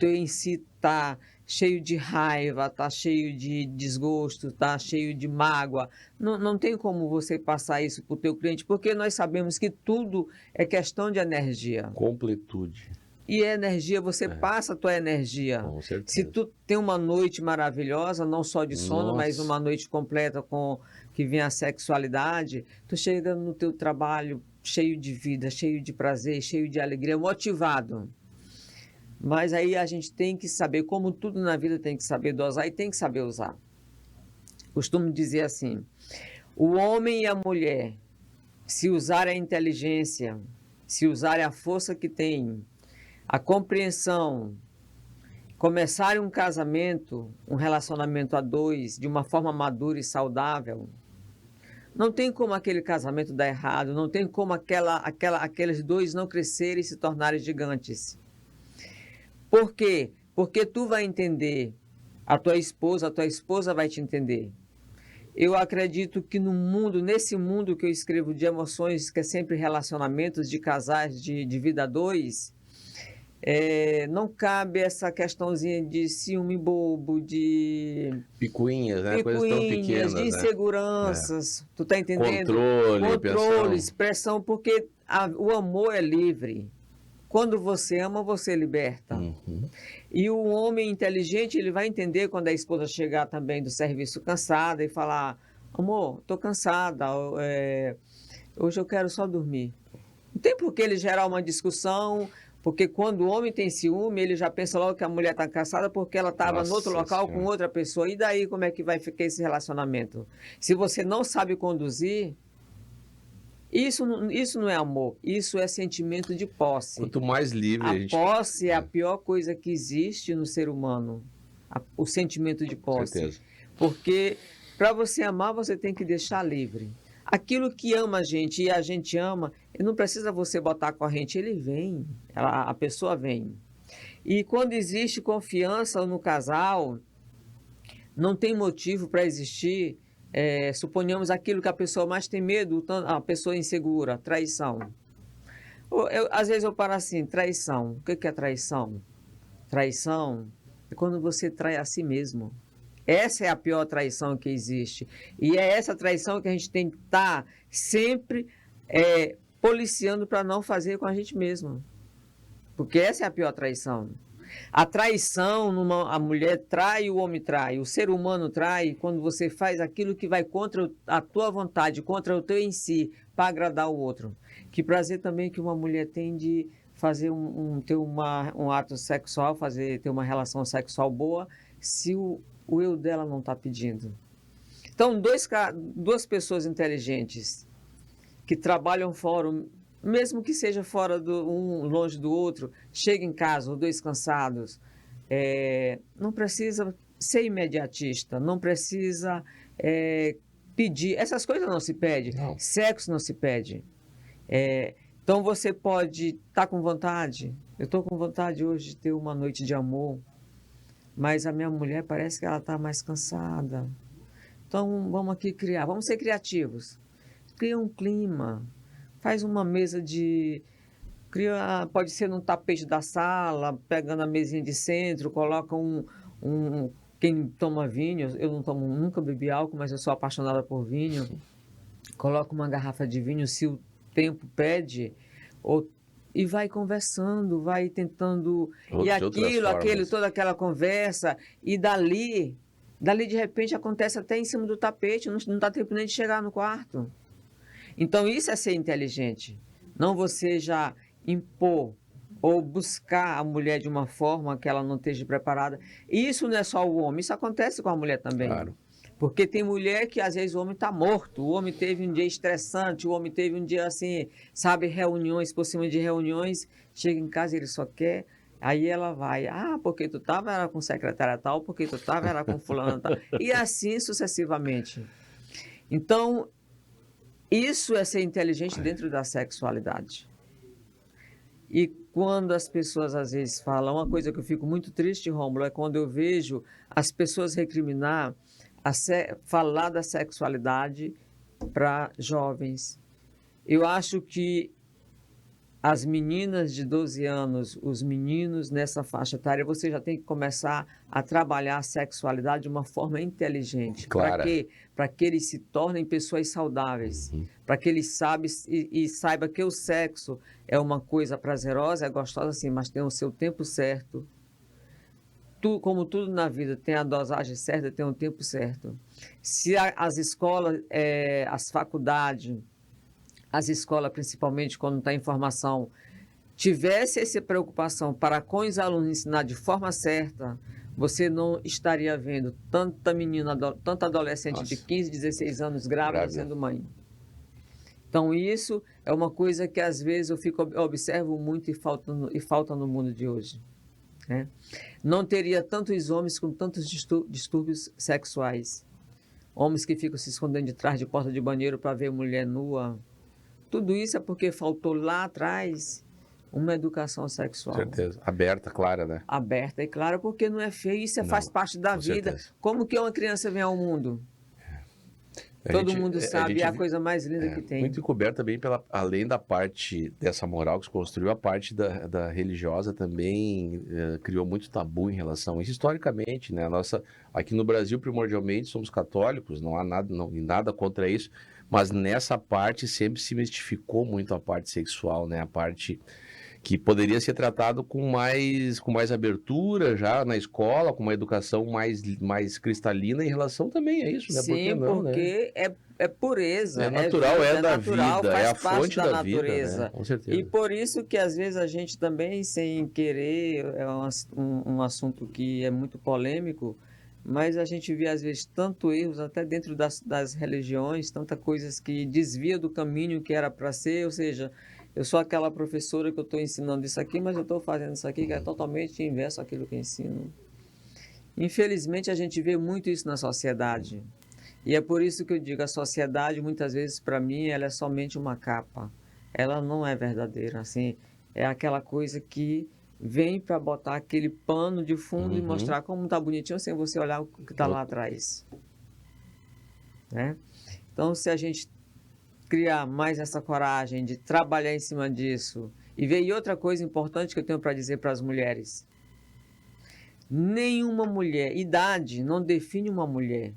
em si está cheio de raiva, está cheio de desgosto, está cheio de mágoa? Não tem como você passar isso para o teu cliente, porque nós sabemos que tudo é questão de energia. Completude. E a energia, você passa a tua energia. Com certeza. Se tu tem uma noite maravilhosa, não só de sono, mas uma noite completa com que vem a sexualidade, tu chega no teu trabalho cheio de vida, cheio de prazer, cheio de alegria, motivado. Mas aí a gente tem que saber, como tudo na vida tem que saber dosar e tem que saber usar. Costumo dizer assim, o homem e a mulher, se usarem a inteligência, se usarem a força que têm, a compreensão, começarem um casamento, um relacionamento a dois, de uma forma madura e saudável, não tem como aquele casamento dar errado, não tem como aqueles dois não crescerem e se tornarem gigantes. Por quê? Porque tu vai entender a tua esposa vai te entender. Eu acredito que nesse mundo que eu escrevo de emoções, que é sempre relacionamentos de casais de vida a dois, não cabe essa questãozinha de ciúme bobo, de picuinhas, né? Coisas tão pequenas, de inseguranças, né? Tu tá entendendo? Controle, expressão, porque o amor é livre. Quando você ama, você liberta. E o homem inteligente, ele vai entender quando a esposa chegar também do serviço cansada e falar, amor, tô cansada, hoje eu quero só dormir. Não tem por que ele gerar uma discussão, Porque quando o homem tem ciúme, ele já pensa logo que a mulher está cansada porque ela estava no outro local com outra pessoa. E daí como é que vai ficar esse relacionamento? Se você não sabe conduzir, isso não é amor, isso é sentimento de posse. Quanto mais livre a gente... A posse é a pior coisa que existe no ser humano, o sentimento de posse. Com certeza. Porque para você amar, você tem que deixar livre. Aquilo que ama a gente e a gente ama, não precisa você botar a corrente, ele vem, a pessoa vem. E quando existe confiança no casal, não tem motivo para existir, suponhamos aquilo que a pessoa mais tem medo, a pessoa insegura, traição. Às vezes eu paro assim, traição. O que é traição? Traição é quando você trai a si mesmo. Essa é a pior traição que existe. E é essa traição que a gente tem que estar sempre policiando para não fazer com a gente mesmo. Porque essa é a pior traição. A traição, a mulher trai, o homem trai, o ser humano trai quando você faz aquilo que vai contra a tua vontade, contra o teu em si, para agradar o outro. Que prazer também que uma mulher tem de fazer ter um ato sexual, ter uma relação sexual boa, se o eu dela não está pedindo. Então, duas pessoas inteligentes que trabalham fora, mesmo que seja fora longe do outro, chegam em casa, os dois cansados, não precisa ser imediatista, não precisa pedir. Essas coisas não se pedem. Sexo não se pede. Então, você pode estar com vontade. Eu estou com vontade hoje de ter uma noite de amor, mas a minha mulher parece que ela está mais cansada. Então, vamos aqui vamos ser criativos. Cria um clima, faz uma mesa pode ser num tapete da sala, pegando a mesinha de centro, coloca quem toma vinho, eu não tomo, nunca bebi álcool, mas eu sou apaixonada por vinho, coloca uma garrafa de vinho, se o tempo pede, e vai conversando, vai tentando, toda aquela conversa, e dali de repente acontece até em cima do tapete, não dá tempo nem de chegar no quarto. Então isso é ser inteligente, não você já impor ou buscar a mulher de uma forma que ela não esteja preparada. E isso não é só o homem, isso acontece com a mulher também. Claro. Porque tem mulher que às vezes o homem está morto, o homem teve um dia estressante, o homem teve um dia assim, sabe, reuniões por cima de reuniões, chega em casa e ele só quer, aí ela vai, porque tu era com secretária tal, porque tu era com fulano tal, e assim sucessivamente. Então, isso é ser inteligente dentro da sexualidade. E quando as pessoas às vezes falam, uma coisa que eu fico muito triste, Rômulo, é quando eu vejo as pessoas recriminar falar da sexualidade para jovens. Eu acho que as meninas de 12 anos, os meninos nessa faixa etária, você já tem que começar a trabalhar a sexualidade de uma forma inteligente. Claro. Para que eles se tornem pessoas saudáveis. Para que eles saibam que o sexo é uma coisa prazerosa, é gostosa sim, mas tem o seu tempo certo. Como tudo na vida, tem a dosagem certa, tem o tempo certo. Se as escolas, as faculdades, as escolas principalmente quando está em formação, tivesse essa preocupação para com os alunos ensinar de forma certa, você não estaria vendo tanta menina, tanta adolescente de 15, 16 anos grávida sendo mãe. Então isso é uma coisa que às vezes eu observo muito e falta no mundo de hoje. Não teria tantos homens com tantos distúrbios sexuais. Homens que ficam se escondendo de trás de porta de banheiro para ver mulher nua. Tudo isso é porque faltou lá atrás uma educação sexual. Certeza. Aberta, clara, né? Aberta e clara, porque não é feio, isso faz parte da vida. Certeza. Como que uma criança vem ao mundo? Todo mundo sabe, é a coisa mais linda que tem. Muito encoberta também, além da parte dessa moral que se construiu, a parte da religiosa também criou muito tabu em relação a isso. Historicamente, né? Aqui no Brasil, primordialmente, somos católicos, não há nada contra isso, mas nessa parte sempre se mistificou muito a parte sexual, né? A parte que poderia ser tratado com mais abertura já na escola, com uma educação mais cristalina em relação também a isso, né? Por que Sim, não, né? porque é pureza, É natural, vida, é da natural, vida, faz é a parte fonte da vida, natureza. né? Com certeza. E por isso que às vezes a gente também, sem querer, é um assunto que é muito polêmico, mas a gente vê às vezes tanto erros até dentro das religiões, tanta coisas que desvia do caminho que era para ser, ou seja, eu sou aquela professora que eu estou ensinando isso aqui, mas eu estou fazendo isso aqui que é totalmente inverso àquilo que eu ensino. Infelizmente a gente vê muito isso na sociedade. E é por isso que eu digo, a sociedade muitas vezes para mim ela é somente uma capa. Ela não é verdadeira, assim, é aquela coisa que vem para botar aquele pano de fundo e mostrar como tá bonitinho sem você olhar o que está lá atrás, né? Então, se a gente criar mais essa coragem de trabalhar em cima disso e ver, e outra coisa importante que eu tenho para dizer para as mulheres: nenhuma mulher, idade não define uma mulher,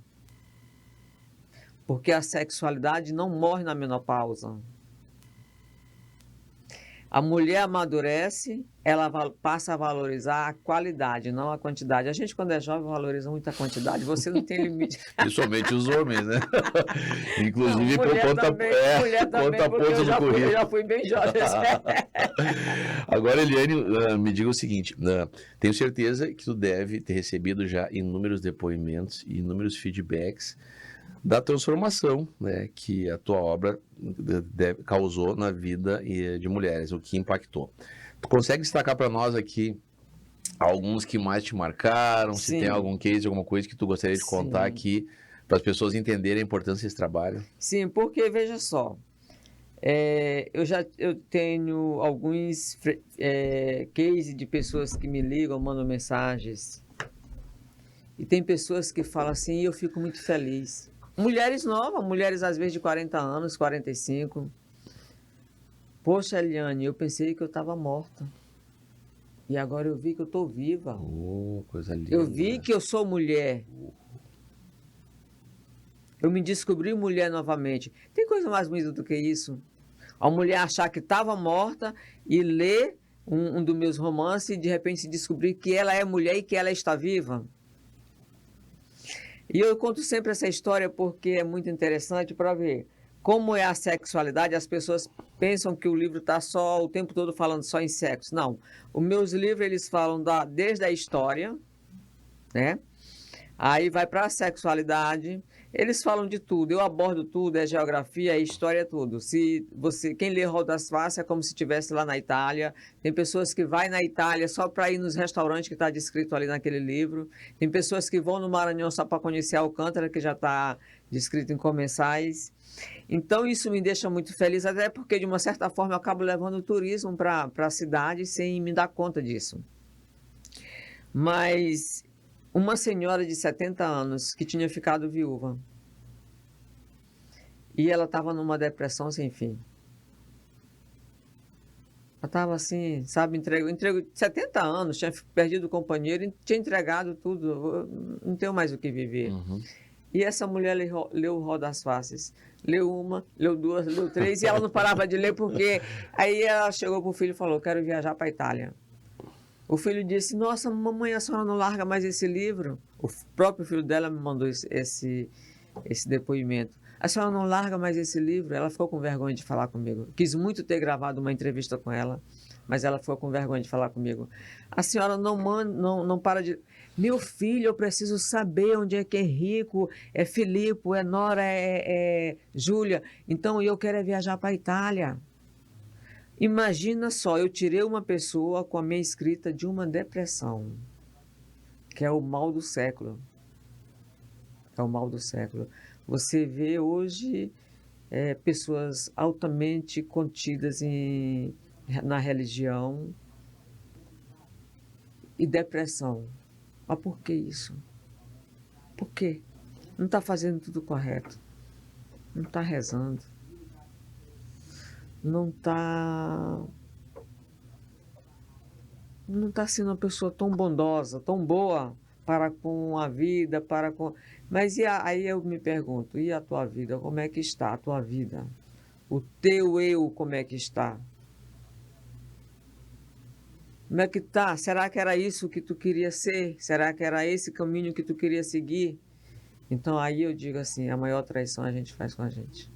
porque a sexualidade não morre na menopausa. A mulher amadurece, ela passa a valorizar a qualidade, não a quantidade. A gente, quando é jovem, valoriza muito a quantidade, você não tem limite. Principalmente os homens, né? Inclusive, Não, por mulher conta, também, mulher também, conta porque ponto no eu currículo. já fui bem jovem. Agora, Eliane, me diga o seguinte, tenho certeza que tu deve ter recebido já inúmeros depoimentos e inúmeros feedbacks da transformação, né, que a tua obra causou na vida de mulheres, o que impactou. Tu consegue destacar para nós aqui alguns que mais te marcaram? Sim. Se tem algum case, alguma coisa que tu gostaria de contar aqui para as pessoas entenderem a importância desse trabalho? Sim, porque veja só, eu tenho alguns cases de pessoas que me ligam, mandam mensagens, e tem pessoas que falam assim, e eu fico muito feliz. Mulheres novas, mulheres às vezes de 40 anos, 45. Poxa, Eliane, eu pensei que eu estava morta. E agora eu vi que eu estou viva. Oh, coisa linda. Eu vi que eu sou mulher. Eu me descobri mulher novamente. Tem coisa mais bonita do que isso? A mulher achar que estava morta e ler um dos meus romances e de repente se descobrir que ela é mulher e que ela está viva. E eu conto sempre essa história porque é muito interessante para ver como é a sexualidade. As pessoas pensam que o livro está só o tempo todo falando só em sexo. Não. Os meus livros, eles falam desde a história, né? Aí vai para a sexualidade. Eles falam de tudo. Eu abordo tudo, é geografia, é história, é tudo. Quem lê Roda das Faces é como se estivesse lá na Itália. Tem pessoas que vai na Itália só para ir nos restaurantes que está descrito ali naquele livro. Tem pessoas que vão no Maranhão só para conhecer Alcântara, que já está descrito em Comensais. Então isso me deixa muito feliz, até porque de uma certa forma eu acabo levando o turismo para a cidade sem me dar conta disso. Mas uma senhora de 70 anos que tinha ficado viúva e ela estava numa depressão sem fim. Ela estava assim, sabe, entrego 70 anos, tinha perdido o companheiro, tinha entregado tudo, não tenho mais o que viver. E essa mulher leu o Roda das Faces. Leu uma, leu duas, leu três, e ela não parava de ler porque... Aí ela chegou pro filho e falou, quero viajar para a Itália. O filho disse, nossa, mamãe, a senhora não larga mais esse livro? O próprio filho dela me mandou esse depoimento. A senhora não larga mais esse livro? Ela ficou com vergonha de falar comigo. Quis muito ter gravado uma entrevista com ela, mas ela ficou com vergonha de falar comigo. A senhora não para de... Meu filho, eu preciso saber onde é que é Rico, é Filipe, é Nora, é Júlia. Então eu quero viajar para a Itália. Imagina só, eu tirei uma pessoa com a minha escrita de uma depressão, que é o mal do século. É o mal do século. Você vê hoje pessoas altamente contidas na religião e depressão. Mas por que isso? Por quê? Não está fazendo tudo correto. Não está rezando. Não está sendo uma pessoa tão bondosa, tão boa para com a vida, Mas aí eu me pergunto, e a tua vida? Como é que está a tua vida? O teu eu, como é que está? Como é que tá? Será que era isso que tu queria ser? Será que era esse caminho que tu queria seguir? Então aí eu digo assim, a maior traição a gente faz com a gente.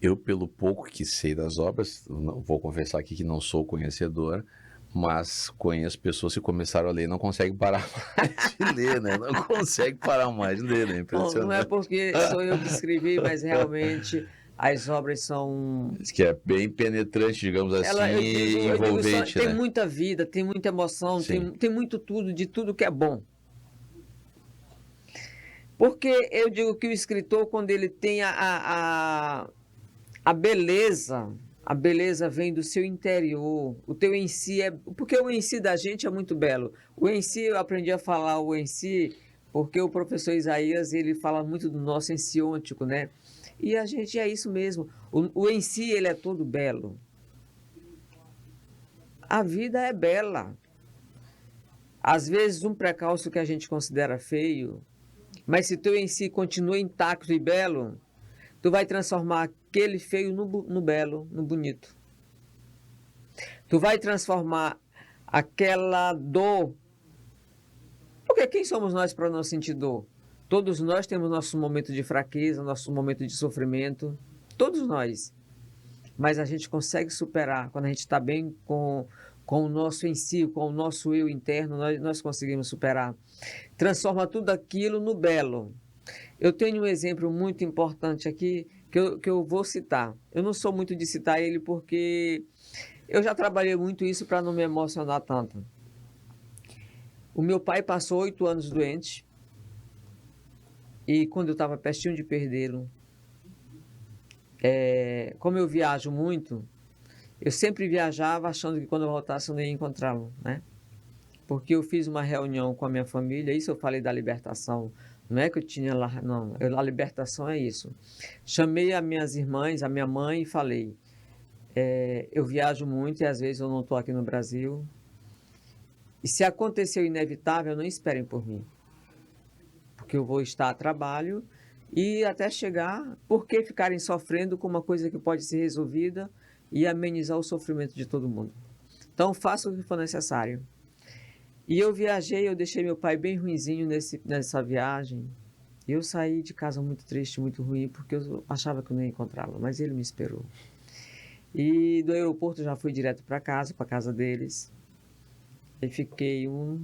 Eu, pelo pouco que sei das obras, não vou confessar aqui que não sou conhecedor, mas conheço pessoas que começaram a ler e não conseguem parar mais de ler, né? Não conseguem parar mais de ler, né? Bom, não é Impressionante. porque sou eu que escrevi, mas realmente as obras são... Diz que é bem penetrante, digamos assim, eu e digo, envolvente, tem né? muita vida, tem muita emoção, Sim. tem muito tudo, de tudo que é bom. Porque eu digo que o escritor, quando ele tem a beleza vem do seu interior, o teu em si é... Porque o em si da gente é muito belo. O em si, eu aprendi a falar o em si, porque o professor Isaías, ele fala muito do nosso ensiôntico, né? E a gente é isso mesmo. O em si, ele é todo belo. A vida é bela. Às vezes, um precalço que a gente considera feio, mas se teu em si continua intacto e belo, tu vai transformar aquele feio no belo, no bonito. Tu vai transformar aquela dor. Porque quem somos nós para não sentir dor? Todos nós temos nosso momento de fraqueza, nosso momento de sofrimento. Todos nós. Mas a gente consegue superar. Quando a gente está bem com o nosso em si, com o nosso eu interno, nós conseguimos superar. Transforma tudo aquilo no belo. Eu tenho um exemplo muito importante aqui que eu vou citar. Eu não sou muito de citar ele porque eu já trabalhei muito isso para não me emocionar tanto. O meu pai passou 8 anos doente e quando eu estava pertinho de perdê-lo, como eu viajo muito, eu sempre viajava achando que quando eu voltasse eu não ia encontrá-lo, né? Porque eu fiz uma reunião com a minha família, isso eu falei da libertação. Não é que eu tinha lá, não. A libertação é isso. Chamei as minhas irmãs, a minha mãe e falei, eu viajo muito e às vezes eu não estou aqui no Brasil. E se acontecer o inevitável, não esperem por mim. Porque eu vou estar a trabalho e até chegar, por que ficarem sofrendo com uma coisa que pode ser resolvida e amenizar o sofrimento de todo mundo? Então faça o que for necessário. E eu viajei, eu deixei meu pai bem ruinzinho nessa viagem. E eu saí de casa muito triste, muito ruim, porque eu achava que eu não ia encontrá-lo, mas ele me esperou. E do aeroporto já fui direto para casa deles. E fiquei o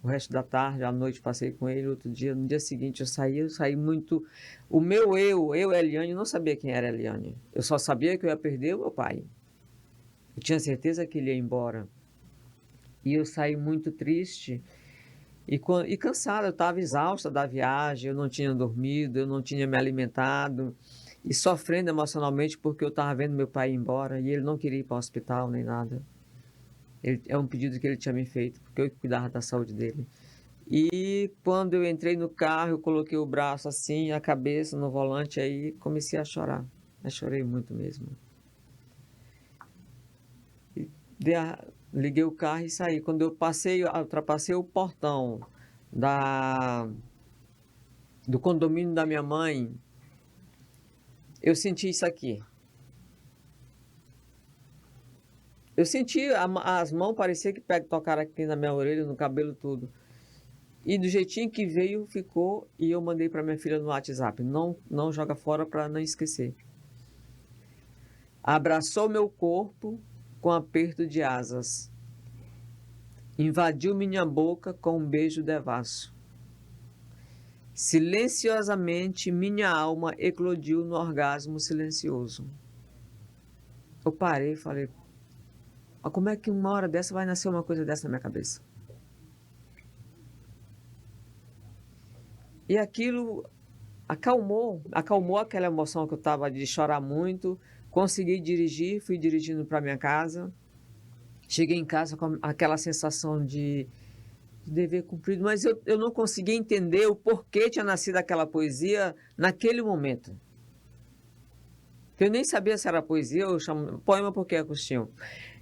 resto da tarde, à noite passei com ele, outro dia, no dia seguinte eu saí muito... O meu eu, Eliane, eu não sabia quem era Eliane. Eu só sabia que eu ia perder o meu pai. Eu tinha certeza que ele ia embora. E eu saí muito triste e cansada. Eu estava exausta da viagem, eu não tinha dormido, eu não tinha me alimentado e sofrendo emocionalmente porque eu estava vendo meu pai ir embora e ele não queria ir para o hospital nem nada. É um pedido que ele tinha me feito, porque eu cuidava da saúde dele. E quando eu entrei no carro, eu coloquei o braço assim, a cabeça no volante, aí comecei a chorar. Eu chorei muito mesmo. Liguei o carro e saí. Quando eu ultrapassei o portão do condomínio da minha mãe, eu senti isso aqui. Eu senti as mãos, parecia que tocaram aqui na minha orelha, no cabelo, tudo. E do jeitinho que veio, ficou, e eu mandei para minha filha no WhatsApp. Não joga fora para não esquecer. Abraçou meu corpo com aperto de asas. Invadiu minha boca com um beijo devasso. Silenciosamente, minha alma eclodiu no orgasmo silencioso. Eu parei e falei, mas como é que uma hora dessa vai nascer uma coisa dessa na minha cabeça? E aquilo acalmou aquela emoção que eu estava de chorar muito. Consegui dirigir, fui dirigindo para minha casa. Cheguei em casa com aquela sensação de dever cumprido, mas eu não conseguia entender o porquê tinha nascido aquela poesia naquele momento. Eu nem sabia se era poesia, eu chamo poema porque é Agostinho.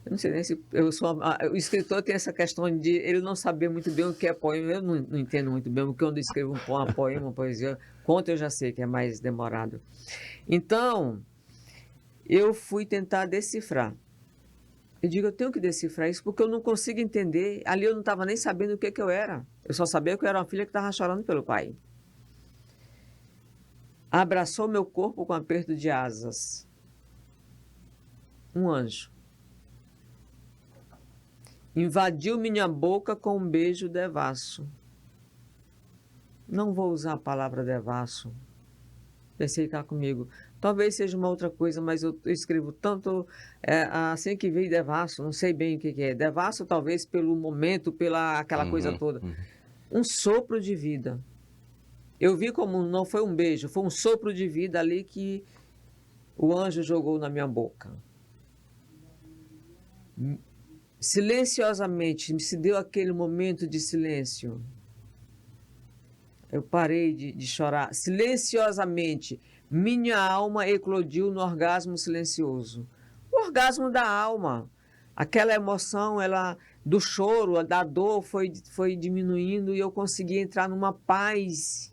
Eu não sei nem se o escritor tem essa questão de ele não saber muito bem o que é poema. Eu não entendo muito bem, porque quando eu escrevo um poema, uma poesia, conto eu já sei que é mais demorado. Então, eu fui tentar decifrar. Eu digo, eu tenho que decifrar isso porque eu não consigo entender. Ali eu não estava nem sabendo o que eu era. Eu só sabia que eu era uma filha que estava chorando pelo pai. Abraçou meu corpo com um aperto de asas. Um anjo. Invadiu minha boca com um beijo devasso. Não vou usar a palavra devasso. Pensei cá comigo. Talvez seja uma outra coisa, mas eu escrevo tanto assim que veio devasso, não sei bem o que é. Devasso talvez pelo momento, pela aquela coisa toda. Um sopro de vida. Eu vi como não foi um beijo, foi um sopro de vida ali que o anjo jogou na minha boca. Silenciosamente, se deu aquele momento de silêncio. Eu parei de chorar. Silenciosamente, minha alma eclodiu no orgasmo silencioso. O orgasmo da alma. Aquela emoção, do choro, da dor foi diminuindo e eu consegui entrar numa paz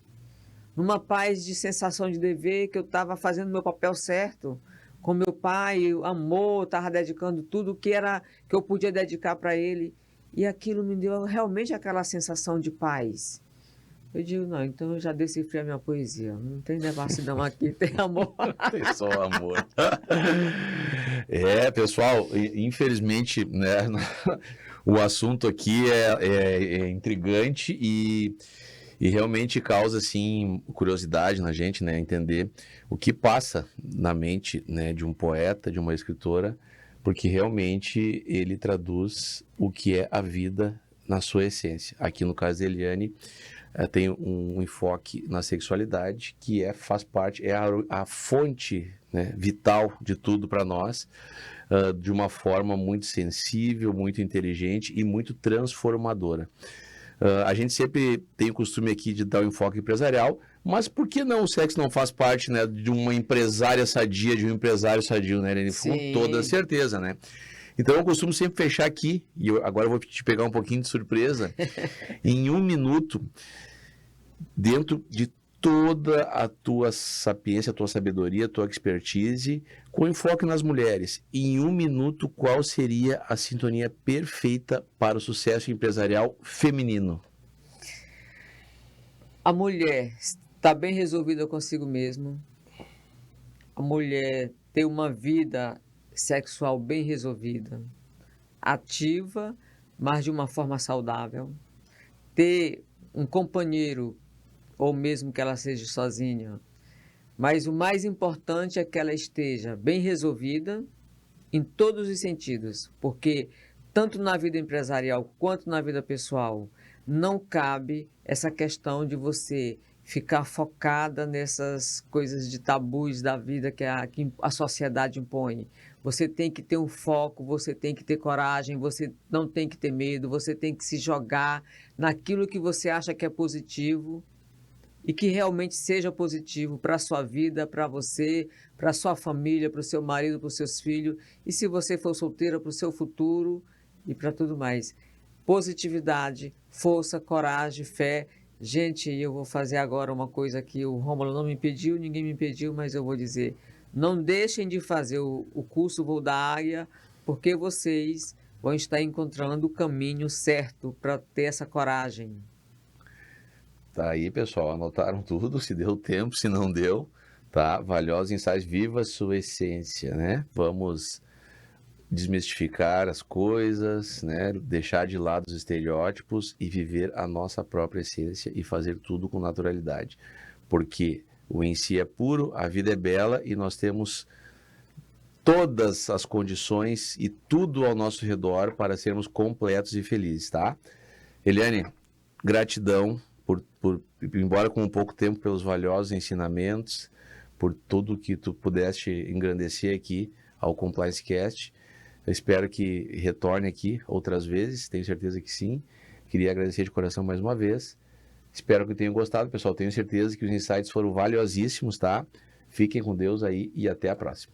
de sensação de dever, que eu estava fazendo meu papel certo com meu pai, o amor, estava dedicando tudo que eu podia dedicar para ele. E aquilo me deu realmente aquela sensação de paz. Eu digo, não, então eu já decifrei a minha poesia. Não tem devassidão aqui, tem amor. Tem só amor. Pessoal, infelizmente, né, o assunto aqui é intrigante e realmente causa, assim, curiosidade na gente, né, entender o que passa na mente, né, de um poeta, de uma escritora, porque realmente ele traduz o que é a vida na sua essência. Aqui no caso da Eliane, tem um enfoque na sexualidade que faz parte, a fonte, né, vital de tudo para nós, de uma forma muito sensível, muito inteligente e muito transformadora. A gente sempre tem o costume aqui de dar o enfoque empresarial, mas por que não o sexo não faz parte, né, de uma empresária sadia, de um empresário sadio, né, Eliane? Com toda certeza, né? Então eu costumo sempre fechar aqui, e agora eu vou te pegar um pouquinho de surpresa, em 1 minuto, dentro de toda a tua sapiência, a tua sabedoria, a tua expertise, com enfoque nas mulheres. Em 1 minuto, qual seria a sintonia perfeita para o sucesso empresarial feminino? A mulher está bem resolvida consigo mesma. A mulher tem uma vida sexual bem resolvida, ativa, mas de uma forma saudável. Ter um companheiro, ou mesmo que ela seja sozinha, mas o mais importante é que ela esteja bem resolvida em todos os sentidos, porque tanto na vida empresarial quanto na vida pessoal não cabe essa questão de você ficar focada nessas coisas de tabus da vida que a sociedade impõe. Você tem que ter um foco, você tem que ter coragem, você não tem que ter medo, você tem que se jogar naquilo que você acha que é positivo e que realmente seja positivo para a sua vida, para você, para a sua família, para o seu marido, para os seus filhos, e se você for solteira, para o seu futuro e para tudo mais. Positividade, força, coragem, fé. Gente, eu vou fazer agora uma coisa que o Rômulo não me impediu, ninguém me impediu, mas eu vou dizer. Não deixem de fazer o curso Voo da Águia, porque vocês vão estar encontrando o caminho certo para ter essa coragem. Tá aí, pessoal, anotaram tudo, se deu tempo, se não deu, tá? Valiosos Ensaios, viva a sua essência, né? Vamos desmistificar as coisas, né? Deixar de lado os estereótipos e viver a nossa própria essência e fazer tudo com naturalidade, porque o em si é puro, a vida é bela e nós temos todas as condições e tudo ao nosso redor para sermos completos e felizes, tá? Eliane, gratidão por embora com um pouco tempo, pelos valiosos ensinamentos, por tudo que tu pudeste engrandecer aqui ao Compliance Cast. Eu espero que retorne aqui outras vezes, tenho certeza que sim. Queria agradecer de coração mais uma vez. Espero que tenham gostado, pessoal. Tenho certeza que os insights foram valiosíssimos, tá? Fiquem com Deus aí e até a próxima.